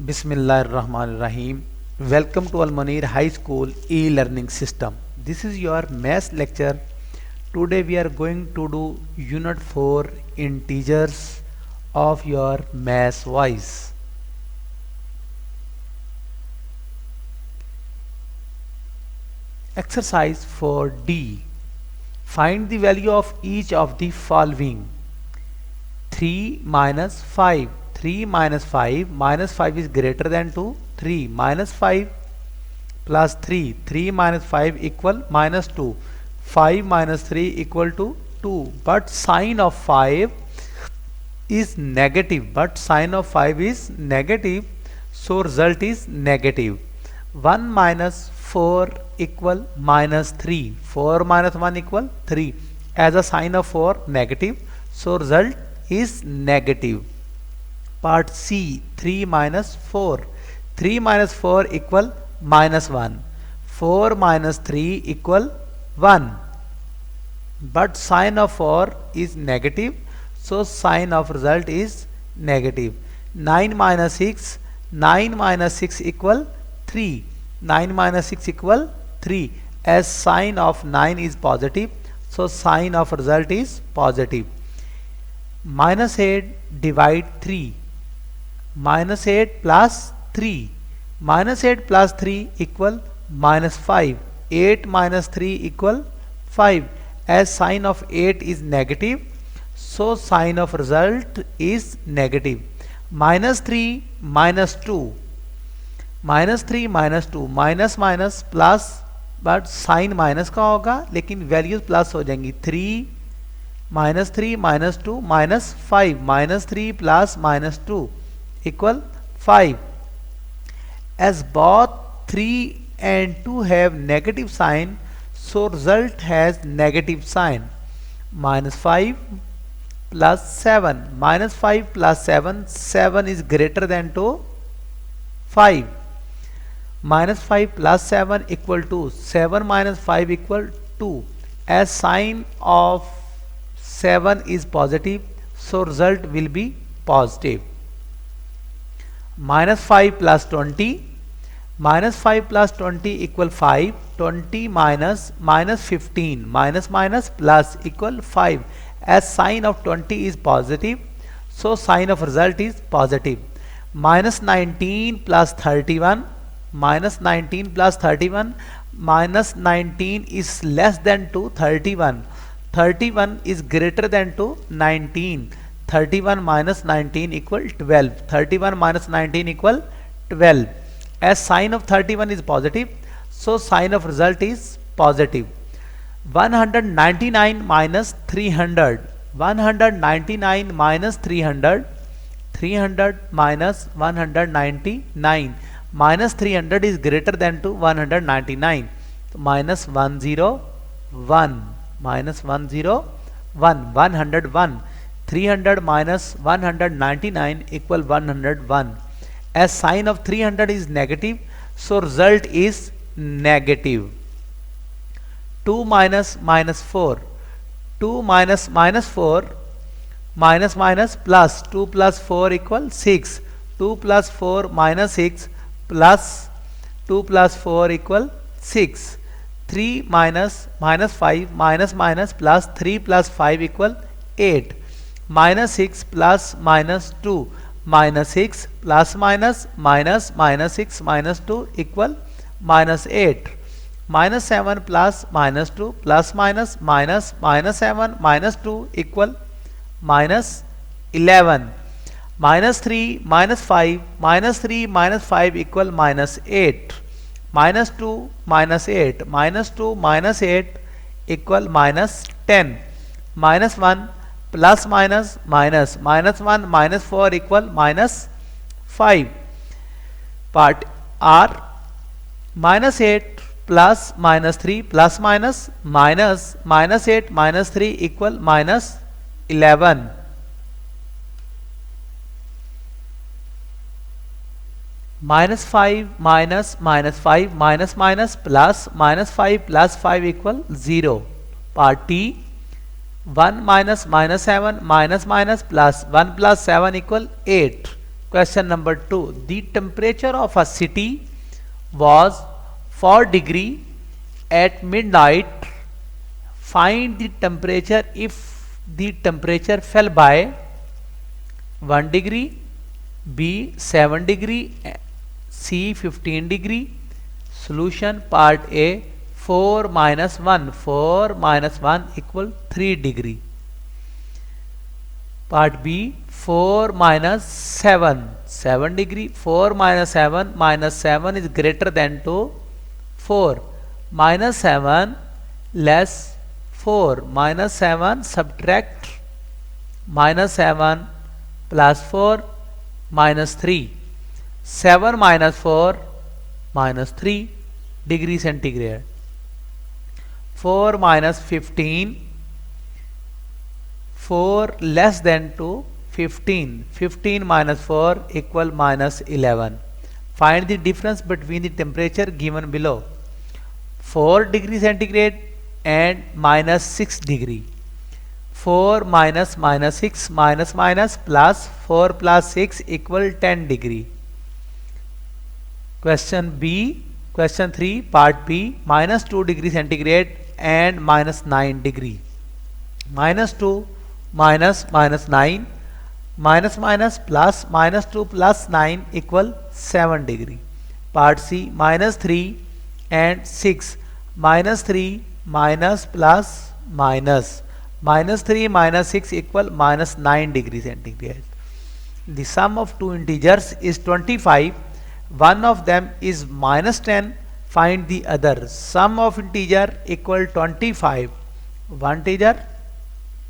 Bismillahirrahmanirrahim. Welcome to Al Munir High School e-learning system. This is your maths lecture. Today we are going to do Unit 4 integers of your maths voice. Exercise 4D. Find the value of each of the following. 3 minus 5. 3 minus 5. Minus 5 is greater than 2. 3 minus 5 plus 3. 3 minus 5 equal minus 2. 5 minus 3 equal to 2. But sign of 5 is negative. So result is negative. 1 minus 4 equal minus 3. 4 minus 1 equal 3. As a sign of 4 negative, so result is negative. Part C, 3 minus 4. 3 minus 4 equal minus 1. 4 minus 3 equal 1. But sign of 4 is negative, so sign of result is negative. 9 minus 6. 9 minus 6 equal 3. 9 minus 6 equal 3. As sign of 9 is positive, so sign of result is positive. Minus 8 divide 3. Minus 8 plus 3. Minus 8 plus 3 equal minus 5. 8 minus 3 equal 5. As sign of 8 is negative, so sign of result is negative. Minus 3 minus 2. Minus 3 minus 2. Minus minus plus, but sign minus का होगा लेकिन values plus हो जाएंगी. 3 minus 3 minus 2 minus 5. Minus 3 plus minus 2 equal 5. As both 3 and 2 have negative sign, so result has negative sign. Minus 5 plus 7. Minus 5 plus 7. 7 is greater than to 5. Minus 5 plus 7 equal to 7 minus 5 equal 2. As sign of 7 is positive, so result will be positive. Minus 5 plus 20. Minus 5 plus 20 equal 5. 20 minus minus 15. Minus minus plus equal 5. As sign of 20 is positive, so sign of result is positive. Minus 19 plus 31. Minus 19 plus 31. Minus 19 is less than to 31. 31 is greater than to 19. 31 minus 19 equal 12. 31 minus 19 equal 12. As sign of 31 is positive, so sign of result is positive. 199 minus 300. 199 minus 300. 300 minus 199. Minus 300 is greater than to 199. So minus 101. Minus 101. 101. 300 minus 199 equal 101. As sign of 300 is negative, so result is negative. 2 minus minus 4. 2 minus minus 4. Minus minus plus 2 plus 4 equal 6. 2 plus 4 minus 6 plus 2 plus 4 equal 6. 3 minus minus 5 minus minus plus 3 plus 5 equal 8. Minus 6 plus minus 2. Minus 6 plus minus minus minus 6 minus 2 equal minus 8. Minus 7 plus minus 2 plus minus minus minus 7 minus 2 equal minus 11. Minus 3 minus 5 minus 3 minus 5 equal minus 8. Minus 2 minus 8 minus 2 minus 8 equal minus 10. Minus 1 plus minus minus minus 1 minus 4 equal minus 5. Part R. Minus 8 plus minus 3 plus minus minus minus 8 minus 3 equal minus 11. Minus 5 minus minus 5 minus minus plus minus 5 plus 5 equal 0. Part T. 1 minus minus 7 minus minus plus 1 plus 7 equal 8. Question number 2. The temperature of a city was 4 degree at midnight. Find the temperature if the temperature fell by 1 degree, B 7 degree, C 15 degree. Solution part A, 4 minus 1. 4 minus 1 equal 3 degree. Part B, 4 minus 7. 7 degree. 4 minus 7. Minus 7 is greater than to 4. Minus 7 less 4. Minus 7 subtract minus 7 plus 4 minus 3. 7 minus 4 minus 3 degree centigrade. 4 minus 15. 4 less than to 15. 15 minus 4 equal minus 11. Find the difference between the temperature given below. 4 degree centigrade and minus 6 degree. 4 minus minus 6 minus minus plus 4 plus 6 equal 10 degree. Question B, question 3 part B, minus 2 degree centigrade and minus 9 degree. Minus 2 minus minus 9 minus minus plus minus 2 plus 9 equal 7 degree. Part C, minus 3 and 6. Minus 3 minus plus minus. Minus 3 minus 6 equal minus 9 degree centigrade. The sum of two integers is 25. One of them is minus 10. Find the other. Sum of integer equal 25. One integer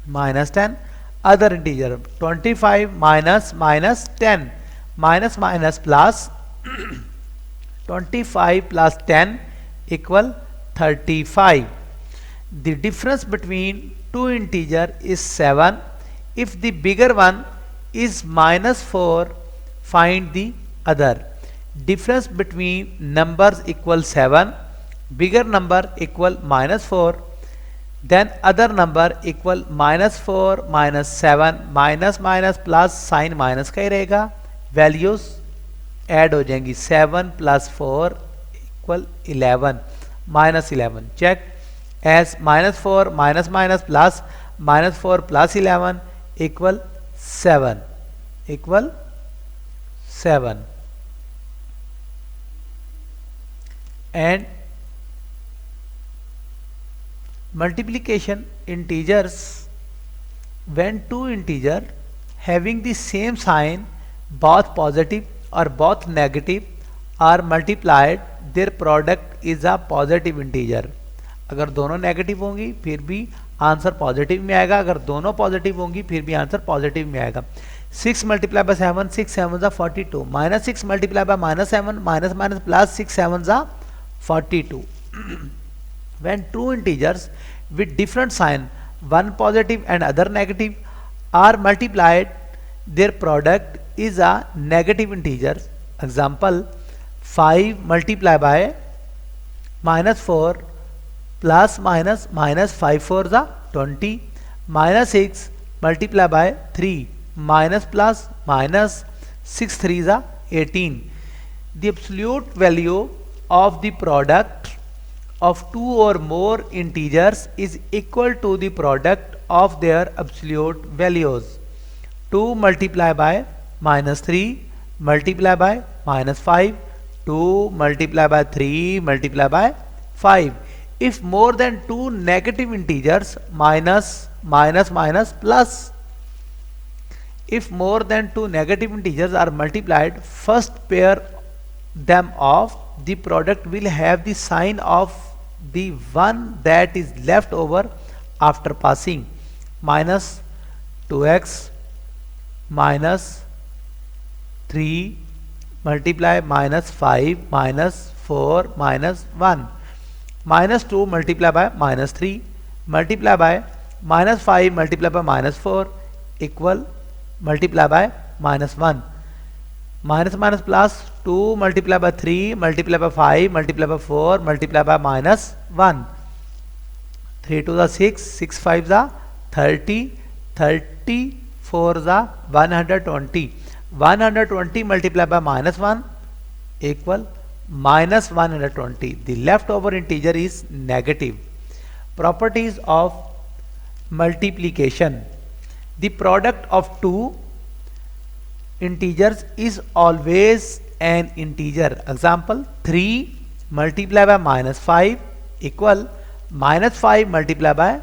minus 10. Other integer 25 minus minus 10. Minus minus plus 25 plus 10 equal 35. The difference between two integer is 7. If the bigger one is minus 4, find the other. Difference between numbers equal 7. Bigger number equal minus 4. Then other number equal minus 4 minus 7. Minus minus plus sign minus का ही रहेगा. Values add हो जाएंगी. 7 plus 4 equal 11 minus 11. Check as minus 4 minus minus plus minus 4 plus 11 equal 7. Equal 7. And multiplication integers, when two integer having the same sign, both positive or both negative, are multiplied, their product is a positive integer. अगर दोनों negative होंगी फिर भी answer positive में आएगा. अगर दोनों positive होंगी फिर भी आंसर पॉजिटिव में आएगा. 6 multiply by 7, 6 7 42. Minus 6 multiply by minus 7, minus minus plus 6 7 42. When two integers with different sign, one positive and other negative, are multiplied, their product is a negative integer. Example, 5 multiplied by minus 4 plus minus minus 5 4 is 20. Minus 6 multiplied by 3 minus plus minus 6 3 is 18. The absolute value of the product of two or more integers is equal to the product of their absolute values. 2 multiplied by minus 3 multiplied by minus 5. 2 multiplied by 3 multiplied by 5. If more than two negative integers, minus minus minus plus. If more than two negative integers are multiplied, first pair them off, the product will have the sign of the one that is left over after passing. Minus 2x minus 3 multiply minus 5 minus 4 minus 1. Minus 2 multiply by minus 3 multiply by minus 5 multiply by minus 4 equal multiply by minus 1. Minus minus plus 2 multiply by 3 multiply by 5 multiply by 4 multiply by minus 1. 3 to the 6, 6 5 the 30, 34 the 120. 120 multiplied by minus 1 equal minus 120. The leftover integer is negative. Properties of multiplication. The product of two integers is always an integer. Example, 3 multiplied by minus 5 equal minus 5 multiplied by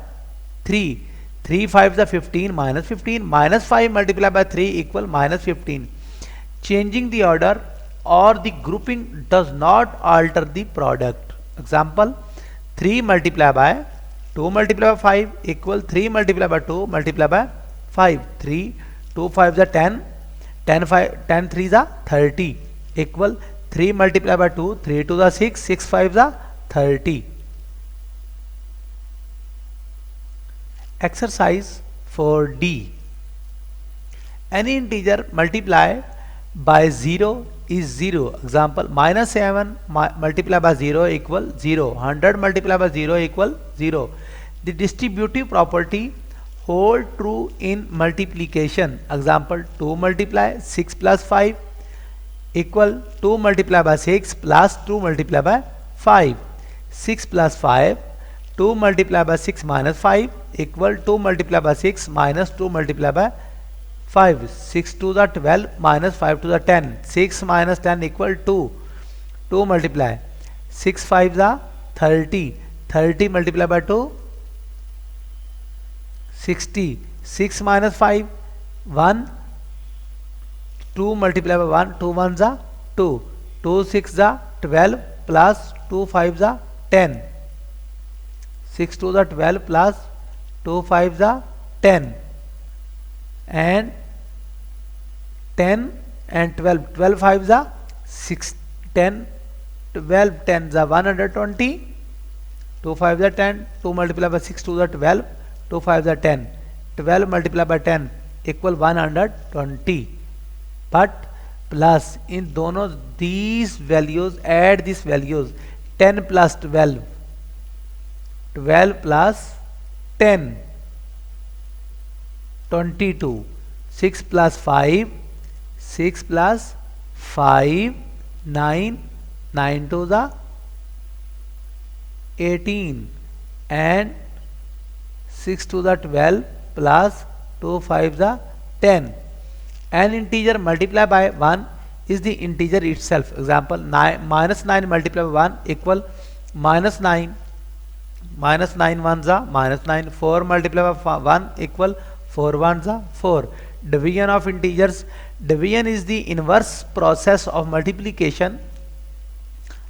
3. 3 5 is 15, minus 15, minus 5 multiplied by 3 equal minus 15. Changing the order or the grouping does not alter the product. Example, 3 multiplied by 2 multiplied by 5 equal 3 multiplied by 2 multiplied by 5. 3, 2 5 is 10, 10 3 is 30 equal 3 multiplied by 2, 3 2 is 6, 6 5 is 30. Exercise 4D. Any integer multiplied by 0 is 0. Example, minus 7 multiplied by 0 equal 0. 100 multiplied by 0 equal 0. The distributive property hold true in multiplication. Example, 2 multiply 6 plus 5 equal 2 multiplied by 6 plus 2 multiplied by 5. 6 plus 5, 2 multiplied by 6 minus 5 equal 2 multiplied by 6 minus 2 multiplied by 5. 6 to the 12 minus 5 to the 10. 6 minus 10 equal 2. 2 multiply. 6 5 the 30. 30 multiplied by 2. 60. 6 minus 5. 1. 2 multiplied by 1. 2 1 the 2. 2 6 the 12 plus 2 5 the 10. 6 to the 12 plus 2 5 the 10. And 10 and 12, 12 5 is 6, 10, 12, 10 is 120, 2 5 is 10, 2 multiplied by 6 2 is 12, 2 5 is 10, 12 multiplied by 10 equal 120. But plus in दोनों these values, add these values, 10 plus 12, 12 plus 10, 22, 6 plus 5, 6 plus 5, 9, 9 to the 18 and 6 to the 12 plus 2 5 the 10. An integer multiplied by 1 is the integer itself. Example, minus 9 multiplied by 1 equal minus 9, minus 9 ones are minus 9, 4 multiplied by 1 equal 4 ones are 4. Division of integers. Division is the inverse process of multiplication.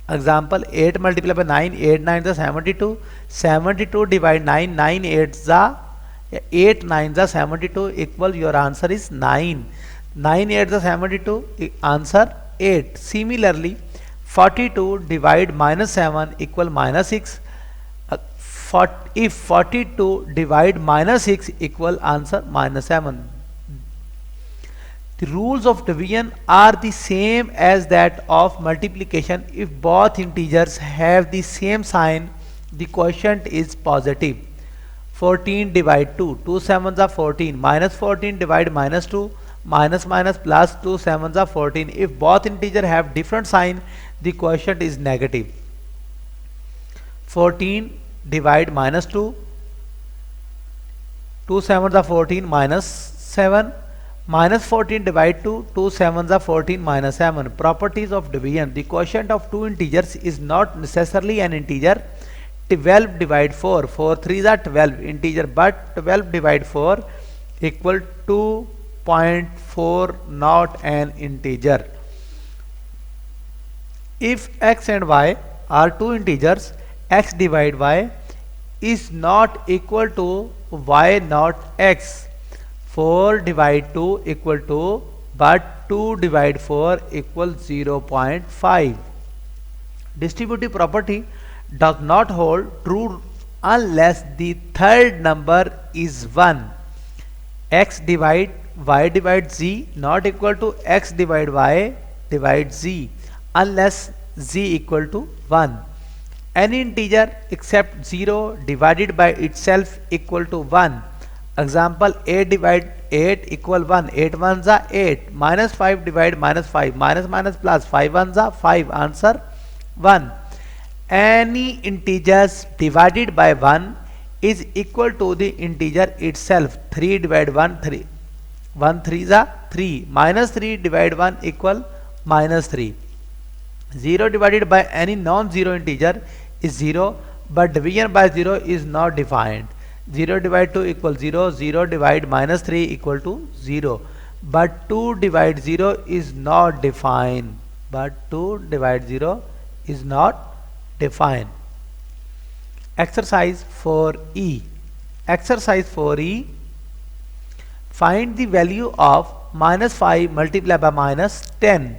Example, 8 multiplied by 9, 8 9 is 72. 72 divide 9, 9 8 is 8 9 is 72 equal your answer is 9. 9 8 is 72, answer 8. Similarly, 42 divide minus 7 equal minus 6. If 42 divide minus 6 equal answer minus 7. The rules of division are the same as that of multiplication. If both integers have the same sign, the quotient is positive. 14 divide 2, 2 sevens are 14, minus 14 divide minus 2, minus minus plus 2 sevens are 14. If both integers have different sign, the quotient is negative. 14 divide minus 2, 2 sevens are 14 minus 7, minus 14 divide 2, 2 sevens are 14 minus 7. Properties of division. The quotient of two integers is not necessarily an integer. 12 divide 4, 4 3s are 12 integer, but 12 divide 4 equal 2.4 not an integer. If x and y are two integers, x divide y is not equal to y not x. 4 divide 2 equal to, but 2 divide 4 equals 0.5. Distributive property does not hold true unless the third number is 1. X divide y divide z not equal to x divide y divide z unless z equal to 1. Any integer except 0 divided by itself equal to 1. Example 8 divide 8 equal 1. 8 ones are 8. Minus 5 divide minus 5. Minus minus plus 5 ones are 5. Answer 1. Any integers divided by 1 is equal to the integer itself. 3 divide 1 3. 1 3 is 3. Minus 3 divide 1 equal minus 3. 0 divided by any non-zero integer is 0, but division by 0 is not defined. 0 divide 2 equal 0, 0 divide minus 3 equal to 0, but 2 divide 0 is not defined. But 2 divide 0 is not defined. Exercise 4E. Exercise 4E. Find the value of minus 5 multiplied by minus 10.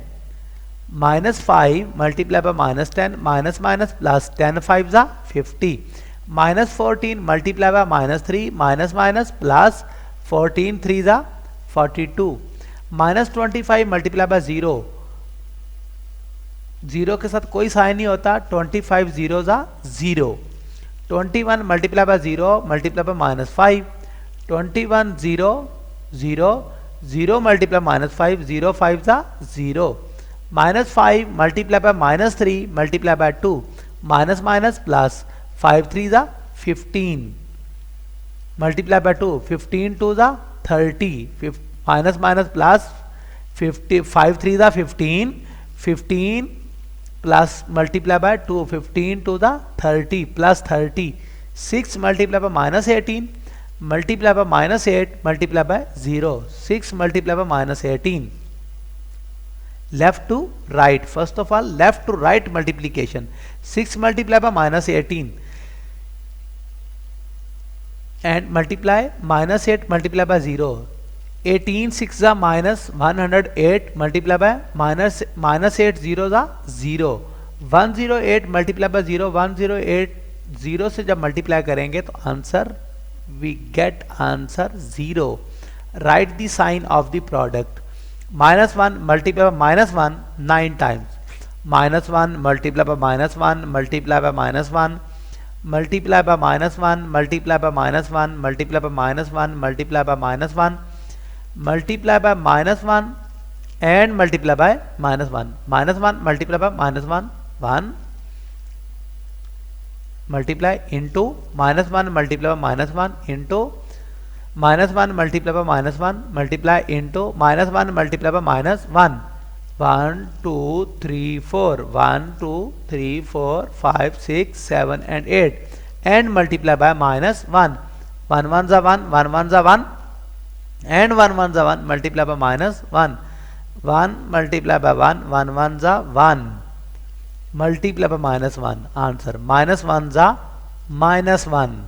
Minus 5 multiplied by minus 10, minus minus plus 10 5s are 50. Minus 14 multiplied by minus 3, minus minus plus 14 3s are 42. Minus 25 multiplied by 0. 0 के साथ कोई sign नहीं होता. 25 zeros are 0. 21 multiplied by 0 multiplied by minus 5. 21 0 0 0 multiplied by minus 5, 0 5s are 0. Minus 5 multiplied by minus 3 multiplied by 2. Minus minus plus 5 3s are 15. Multiplied by 2. 15 2s are 30. Minus minus plus 50. 5 3s are 15. 15 plus multiplied by 2. 15 to the 30 plus 30. 6 multiplied by minus 18. Multiplied by minus 8 multiplied by 0. 6 multiplied by minus 18. Left to right. First of all, left to right multiplication. 6 multiplied by minus 18 and multiply minus 8 multiplied by 0. 18 6 are minus 108 multiplied by minus 8 zeros are 0. 108 multiplied by 0. 108 0 से जब multiply करेंगे तो answer we get answer 0. Write the sign of the product. Minus 1 multiplied by minus 1 9 times. Minus 1 multiplied by minus 1 multiplied by minus 1 multiplied by minus 1 multiplied by minus 1 multiplied by minus 1 multiplied by minus 1 multiplied by minus 1 and multiply by minus 1. Minus 1 multiply by minus 1 1 multiply into minus 1 multiply by minus 1 into minus 1 multiply by minus 1 multiply into minus 1 multiply by minus 1. 1 2 3 4 1 2 3 4 5 6 7 and 8 and multiply by minus 1. 1 1 are 1 1 1 are 1 and 1 1 are 1 multiply by minus 1. 1 multiply by 1 1 1 are 1 multiply by minus 1. Answer minus 1 are minus 1.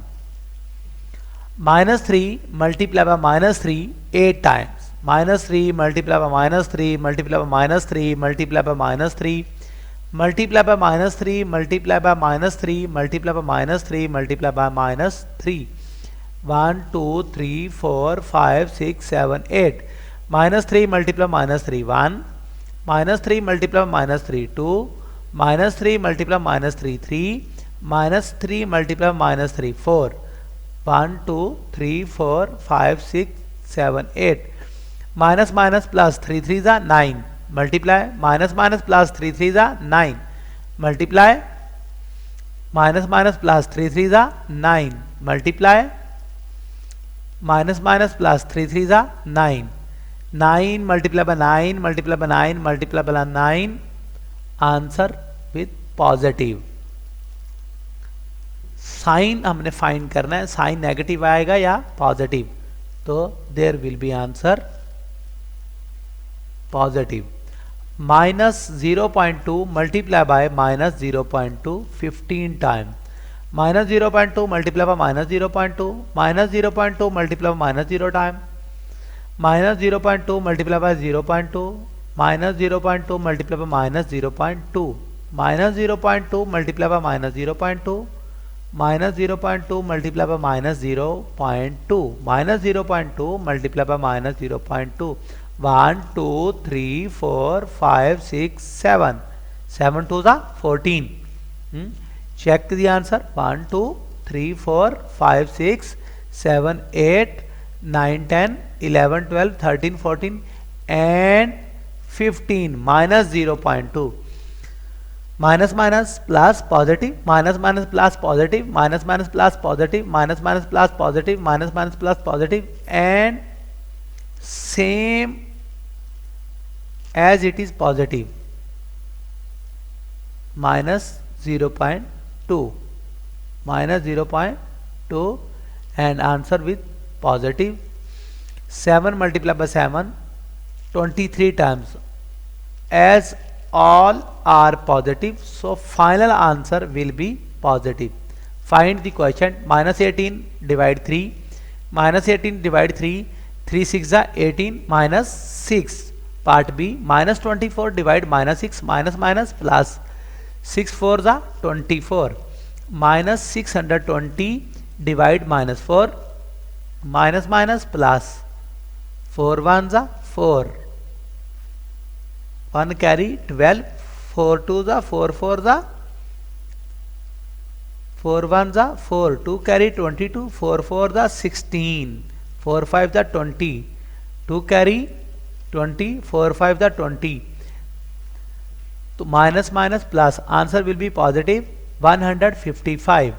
Minus 3 multiply by minus 3 8 times. Minus 3 multiply by minus 3 multiply by minus 3 multiply by minus 3 multiply by minus 3 multiply by minus 3 multiply by minus 3 multiply by minus 3. 1 2 3 4 5 6 7 8. Minus 3 multiply minus 3 1. Minus 3 multiply minus 3 2. Minus 3 multiply minus 3 3. Minus 3 multiply minus 3 4. 1 2 3 4 5 6 7 8. Minus minus plus 3 3s are 9. Multiply minus minus plus 3 3s are 9. Multiply minus minus plus 3 3s are 9. Multiply minus minus plus 3 3s are 9. 9 multiply by 9 multiply by 9 multiply by 9. Answer with positive. Sign हमने find करना है. Sign negative आएगा या positive, तो there will be answer positive. minus 0.2 multiply by minus 0.2 15 times. Minus 0.2 multiply by minus 0.2 minus 0.2 multiply by minus 0 time. Minus 0.2 multiply by 0.2 minus 0.2 multiply by minus 0.2 minus 0.2 multiply by minus 0.2 minus 0.2 multiply by minus 0.2 minus 0.2 multiply by minus 0.2. 1 2 3 4 5 6 7. 7 2s are 14. Check the answer. 1 2 3 4 5 6 7 8 9, 10, 11, 12, 13, 14 and 15 minus 0.2. Minus minus plus positive, minus minus plus positive, minus minus plus positive, minus minus plus positive, minus minus plus positive, and same as it is positive, minus 0.2, minus 0.2, and answer with positive. 7 multiplied by 7, 23 times, as all are positive, so final answer will be positive. Find the quotient. Minus 18 divide 3, minus 18 divide 3, 3 6 are 18 minus 6. Part B, minus 24 divide minus 6, minus minus plus 6 4 are 24, minus 620 divide minus 4, minus minus plus 4 1s are 4, 1 carry 12, 4 2s are 4 4s are 4 1s are 4, 2 carry 22, 4 4s are 16, 4 5s are 20, 2 carry 20, 4 5s are 20. So minus minus plus, answer will be positive 155.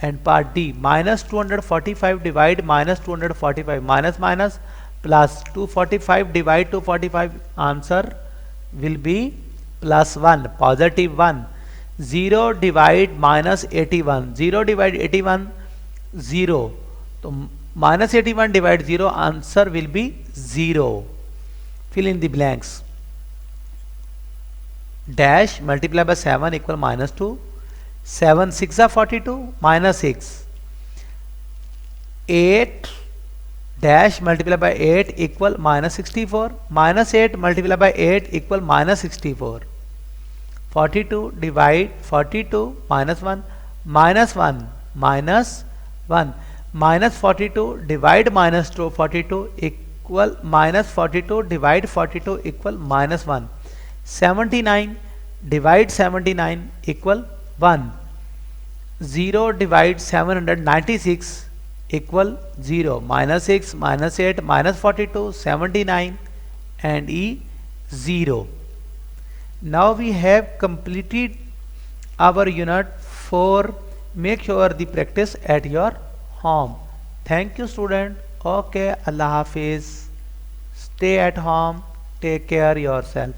And part D, minus 245 divide minus 245, minus minus plus 245 divide 245, answer will be plus 1, positive 1. 0 divide minus 81, 0 divide 81, 0. So minus 81 divide 0, answer will be 0. Fill in the blanks. Dash multiplied by 7 equal minus 2. 7 6 are 42, minus 6. 8 dash multiplied by 8 equal minus 64, minus 8 multiplied by 8 equal minus 64. 42 divide 42 minus 1, minus 1 minus 1, minus 42 divide minus 42 equal minus 42 divide 42 equal minus 1. 79 divide 79 equal 1. 0 divide 796 equal 0. Minus 6, minus 8, minus 42, 79 and E 0. Now we have completed our unit 4. Make sure the practice at your home. Thank you student. Okay, Allah Hafiz. Stay at home. Take care yourself.